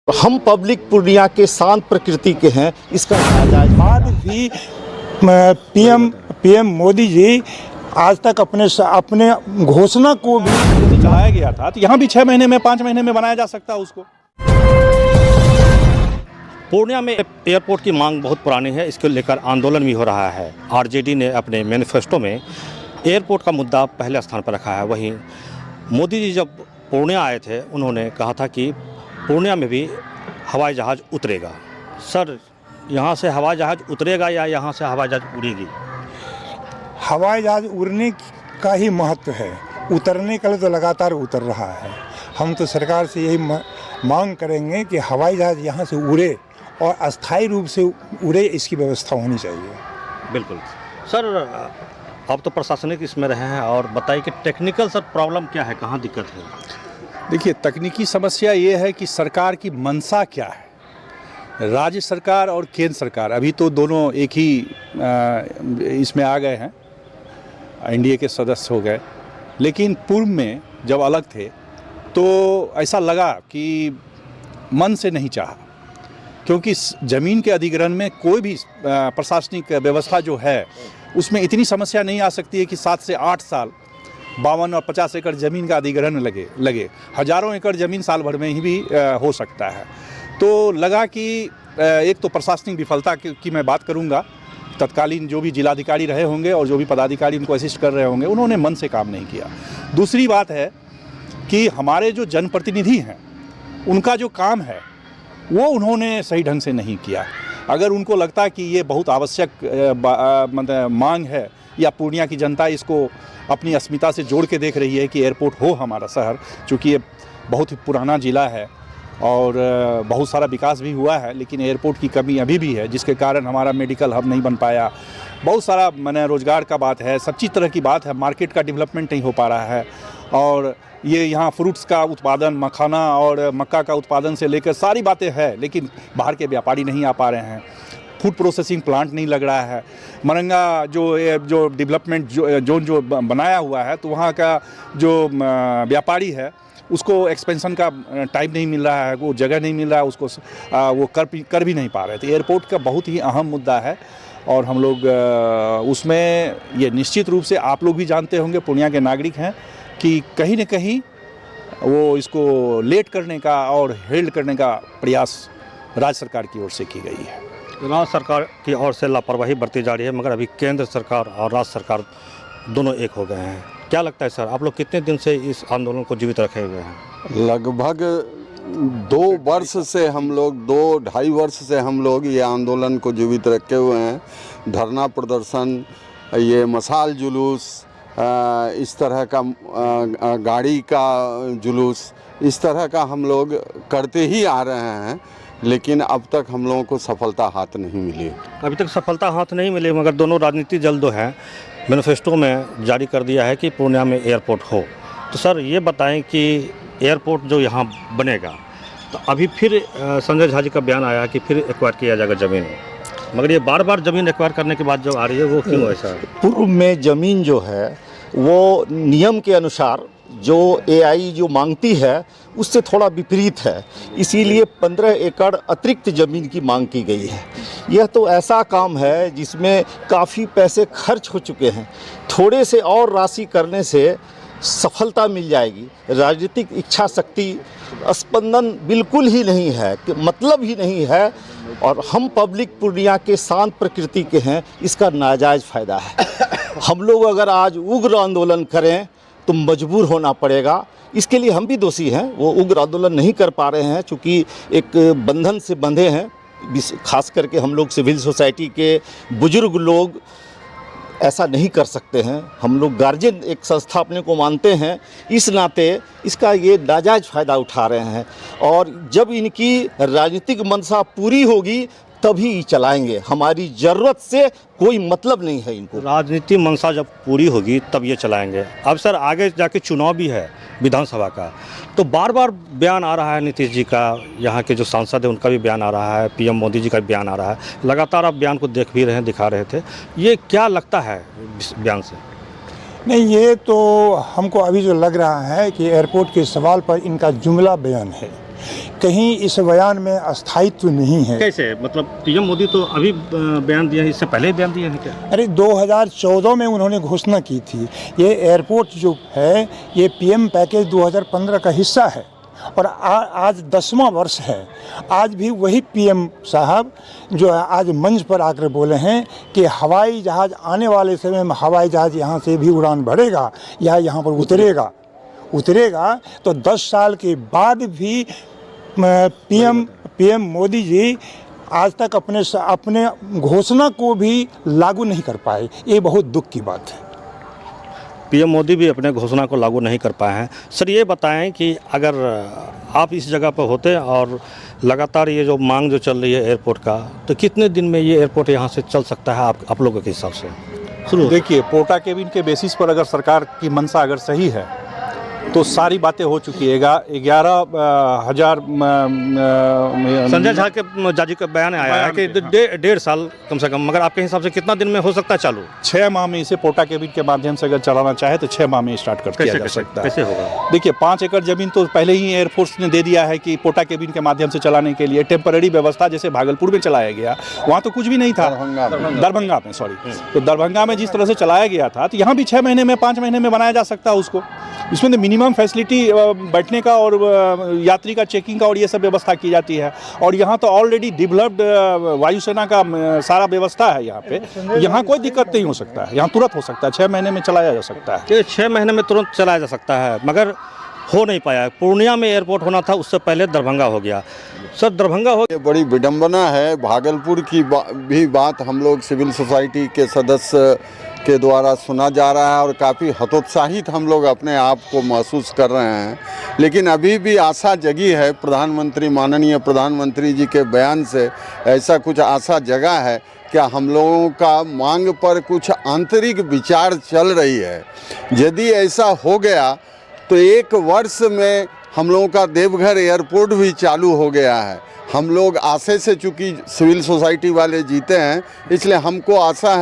हम पब्लिक पूर्णिया के शांत प्रकृति के हैं, इसका बाद भी पीएम मोदी जी आज तक अपने घोषणा को भी चलाया गया था, तो यहाँ भी 6 महीने में 5 महीने में बनाया जा सकता है उसको। पूर्णिया में एयरपोर्ट की मांग बहुत पुरानी है, इसको लेकर आंदोलन भी हो रहा है। आरजेडी ने अपने मैनिफेस्टो में एयरपोर्ट का मुद्दा पहले स्थान पर रखा है। वहीं मोदी जी जब पूर्णिया आए थे, उन्होंने कहा था कि पूर्णिया में भी हवाई जहाज़ उतरेगा। सर, यहाँ से हवाई जहाज़ उतरेगा या यहाँ से हवाई जहाज़ उड़ेगी? हवाई जहाज उड़ने का ही महत्व है, उतरने का तो लगातार उतर रहा है। हम तो सरकार से यही मांग करेंगे कि हवाई जहाज यहाँ से उड़े और अस्थायी रूप से उड़े, इसकी व्यवस्था होनी चाहिए। बिल्कुल सर, अब तो प्रशासनिक इसमें रहे हैं, और बताइए कि टेक्निकल सर प्रॉब्लम क्या है, कहाँ दिक्कत है? देखिए, तकनीकी समस्या ये है कि सरकार की मंशा क्या है। राज्य सरकार और केंद्र सरकार अभी तो दोनों एक ही इसमें आ गए हैं, एनडीए के सदस्य हो गए, लेकिन पूर्व में जब अलग थे तो ऐसा लगा कि मन से नहीं चाहा, क्योंकि ज़मीन के अधिग्रहण में कोई भी प्रशासनिक व्यवस्था जो है उसमें इतनी समस्या नहीं आ सकती है कि 7 से 8 साल 52 और 50 एकड़ ज़मीन का अधिग्रहण लगे। हज़ारों एकड़ ज़मीन साल भर में ही भी हो सकता है। तो लगा कि एक तो प्रशासनिक विफलता की मैं बात करूंगा, तत्कालीन जो भी जिलाधिकारी रहे होंगे और जो भी पदाधिकारी उनको असिस्ट कर रहे होंगे, उन्होंने मन से काम नहीं किया। दूसरी बात है कि हमारे जो जनप्रतिनिधि हैं, उनका जो काम है वो उन्होंने सही ढंग से नहीं किया। अगर उनको लगता कि ये बहुत आवश्यक मतलब मांग है, या पूर्णिया की जनता इसको अपनी अस्मिता से जोड़ के देख रही है कि एयरपोर्ट हो हमारा शहर, चूँकि ये बहुत ही पुराना ज़िला है और बहुत सारा विकास भी हुआ है, लेकिन एयरपोर्ट की कमी अभी भी है, जिसके कारण हमारा मेडिकल हब नहीं बन पाया। बहुत सारा माने रोज़गार का बात है, सब चीज़ तरह की बात है, मार्केट का डेवलपमेंट नहीं हो पा रहा है। और ये यहाँ फ्रूट्स का उत्पादन, मखाना और मक्का का उत्पादन से लेकर सारी बातें हैं, लेकिन बाहर के व्यापारी नहीं आ पा रहे हैं। फूड प्रोसेसिंग प्लांट नहीं लग रहा है। मरंगा जो डेवलपमेंट जोन जो बनाया हुआ है, तो वहाँ का जो व्यापारी है उसको एक्सपेंशन का टाइम नहीं मिल रहा है, वो जगह नहीं मिल रहा है, उसको वो कर भी नहीं पा रहे थे। एयरपोर्ट का बहुत ही अहम मुद्दा है और हम लोग उसमें ये निश्चित रूप से आप लोग भी जानते होंगे, पूर्णिया के नागरिक हैं, कि कहीं न कहीं वो इसको लेट करने का और हेल्ड करने का प्रयास राज्य सरकार की ओर से की गई है। राज्य सरकार की ओर से लापरवाही बरती जा रही है, मगर अभी केंद्र सरकार और राज्य सरकार दोनों एक हो गए हैं। क्या लगता है सर, आप लोग कितने दिन से इस आंदोलन को जीवित रखे हुए हैं? लगभग 2 वर्ष से हम लोग 2-2.5 वर्ष से हम लोग ये आंदोलन को जीवित रखे हुए हैं। धरना प्रदर्शन, ये मशाल जुलूस, इस तरह का गाड़ी का जुलूस, इस तरह का हम लोग करते ही आ रहे हैं, लेकिन अब तक हम लोगों को सफलता हाथ नहीं मिली। अभी तक सफलता हाथ नहीं मिली, मगर दोनों राजनीतिक दल जो हैं मैनिफेस्टो में जारी कर दिया है कि पूर्णिया में एयरपोर्ट हो। तो सर ये बताएं कि एयरपोर्ट जो यहाँ बनेगा, तो अभी फिर संजय झा जी का बयान आया कि फिर एक्वायर किया जाएगा ज़मीन, मगर ये बार बार ज़मीन एक्वायर करने के बाद जो आ रही है वो क्यों ऐसा है? पूर्व में ज़मीन जो है वो नियम के अनुसार जो एआई जो मांगती है उससे थोड़ा विपरीत है, इसीलिए 15 एकड़ अतिरिक्त ज़मीन की मांग की गई है। यह तो ऐसा काम है जिसमें काफ़ी पैसे खर्च हो चुके हैं, थोड़े से और राशि करने से सफलता मिल जाएगी। राजनीतिक इच्छा शक्ति, स्पंदन बिल्कुल ही नहीं है, मतलब ही नहीं है, और हम पब्लिक पूर्णिया के शांत प्रकृति के हैं, इसका नाजायज़ फ़ायदा है। हम लोग अगर आज उग्र आंदोलन करें तो मजबूर होना पड़ेगा। इसके लिए हम भी दोषी हैं, वो उग्र आंदोलन नहीं कर पा रहे हैं चूँकि एक बंधन से बंधे हैं। खास करके हम लोग सिविल सोसाइटी के बुजुर्ग लोग ऐसा नहीं कर सकते हैं। हम लोग गार्जियन एक संस्था अपने को मानते हैं, इस नाते इसका ये नाजायज़ फ़ायदा उठा रहे हैं, और जब इनकी राजनीतिक मंशा पूरी होगी तभी चलाएंगे। हमारी ज़रूरत से कोई मतलब नहीं है इनको। राजनीतिक मंशा जब पूरी होगी तब ये चलाएंगे। अब सर आगे जाके चुनाव भी है विधानसभा का, तो बार बार बयान आ रहा है नीतीश जी का, यहाँ के जो सांसद हैं उनका भी बयान आ रहा है, पीएम मोदी जी का भी बयान आ रहा है। लगातार आप बयान को देख भी रहे हैं, दिखा रहे थे, ये क्या लगता है इस बयान से? नहीं, ये तो हमको अभी जो लग रहा है कि एयरपोर्ट के सवाल पर इनका जुमला बयान है। कहीं इस बयान में अस्थायित्व नहीं है। कैसे, मतलब पीएम मोदी तो अभी बयान दिया है, इससे पहले ही बयान दिया है क्या? अरे 2014 में उन्होंने घोषणा की थी। ये एयरपोर्ट जो है ये पीएम पैकेज 2015 का हिस्सा है और आज 10वां वर्ष है। आज भी वही पीएम साहब जो है आज मंच पर आकर बोले हैं कि हवाई जहाज़ आने वाले समय में हवाई जहाज़ यहाँ से भी उड़ान भरेगा या यहाँ पर उतरेगा तो 10 साल के बाद भी पीएम मोदी जी आज तक अपने घोषणा को भी लागू नहीं कर पाए। ये बहुत दुख की बात है। पीएम मोदी भी अपने घोषणा को लागू नहीं कर पाए हैं। सर ये बताएं कि अगर आप इस जगह पर होते और लगातार ये जो मांग जो चल रही है एयरपोर्ट का, तो कितने दिन में ये एयरपोर्ट यहाँ से चल सकता है आप लोगों के हिसाब से? शुरू देखिए, पोटा केबिन के बेसिस पर अगर सरकार की मंशा अगर सही है तो सारी बातें हो चुकी है। 11,000 संजय झा के जाजी का बयान आया है कि 1.5 साल कम से कम, मगर आपके हिसाब से कितना दिन में हो सकता है चालू? 6 माह में इसे पोटा केबिन के माध्यम से अगर चलाना चाहे तो 6 माह में स्टार्ट किया जा सकता है। कैसे होगा? देखिए, 5 एकड़ जमीन तो पहले ही एयरफोर्स ने दे दिया है कि पोटा केबिन के माध्यम से चलाने के लिए टेम्पररी व्यवस्था, जैसे भागलपुर में चलाया गया, वहाँ तो कुछ भी नहीं था। दरभंगा में तो दरभंगा में जिस तरह से चलाया गया था, तो यहाँ भी 6 महीने में 5 महीने में बनाया जा सकता है उसको। इसमें तो मिनिमम फैसिलिटी बैठने का और यात्री का चेकिंग का और ये सब व्यवस्था की जाती है। और यहाँ तो ऑलरेडी डेवलप्ड वायुसेना का सारा व्यवस्था है यहाँ पे। यहाँ कोई दिक्कत नहीं हो सकता है, यहाँ तुरंत हो सकता है, 6 महीने में चलाया जा सकता है। 6 महीने में तुरंत चलाया जा सकता है, मगर हो नहीं पाया। पूर्णिया में एयरपोर्ट होना था, उससे पहले दरभंगा हो गया। सर दरभंगा हो ये बड़ी विडंबना है। भागलपुर की भी बात हम लोग सिविल सोसाइटी के सदस्य के द्वारा सुना जा रहा है और काफ़ी हतोत्साहित हम लोग अपने आप को महसूस कर रहे हैं। लेकिन अभी भी आशा जगी है। प्रधानमंत्री, माननीय प्रधानमंत्री जी के बयान से ऐसा कुछ आशा जगा है। क्या हम लोगों का मांग पर कुछ आंतरिक विचार चल रही है? यदि ऐसा हो गया तो 1 वर्ष में हम लोगों का देवघर एयरपोर्ट भी चालू हो गया है। हम लोग आशे से, चूँकि सिविल सोसाइटी वाले जीते हैं, इसलिए हमको आशा है